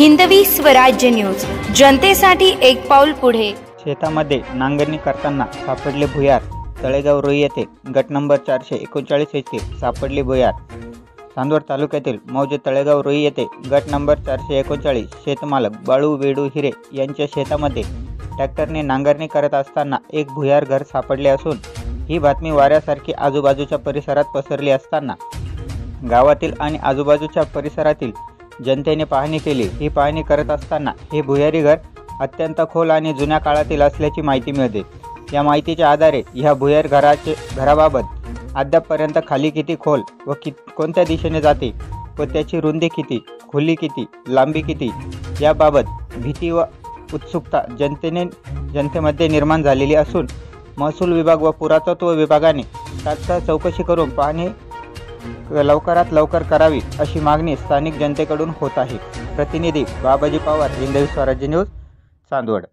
Hindavi Swarajya news, जनतेसाठी एक पाऊल पुढे। शेतामध्ये नांगरणी करताना सापडले भुयार। तळेगाव रोई येथे गट नंबर 439 येथे सापडले भुयार। चांदवड तालुक्यातील मौजे तळेगाव रोई येथे गट नंबर 439 शेतमालक बाळू वेडू हिरे यांच्या शेतामध्ये ट्रॅक्टरने नांगरणी करत असताना एक भुयार घर सापडले असून ही बातमी वाऱ्यासारखी आजूबाजूच्या परिसरात पसरली असताना गावातील आणि आजूबाजूच्या परिसरातील जनतेने पाहणी केली। ही पाहणी करत असताना हे भुयारी घर अत्यंत खोल आणि जुन्या काळातील असल्याची माहिती मिळते। या माहितीच्या आधारे ह्या भुयार घराबाबत अद्यापपर्यंत खाली किती खोल व कोणत्या दिशेने जाते व त्याची रुंदी किती, खोली किती, लांबी किती याबाबत भीती व उत्सुकता जनतेमध्ये निर्माण झालेली असून महसूल विभाग व पुरातत्व विभागाने तात्काळ चौकशी करून पाहणी लवकरात लवकर करावी अशी मागणी स्थानिक जनतेकडून होत आहे। प्रतिनिधी बाबाजी पवार, हिंदवी स्वराज्य न्यूज, चांदवड।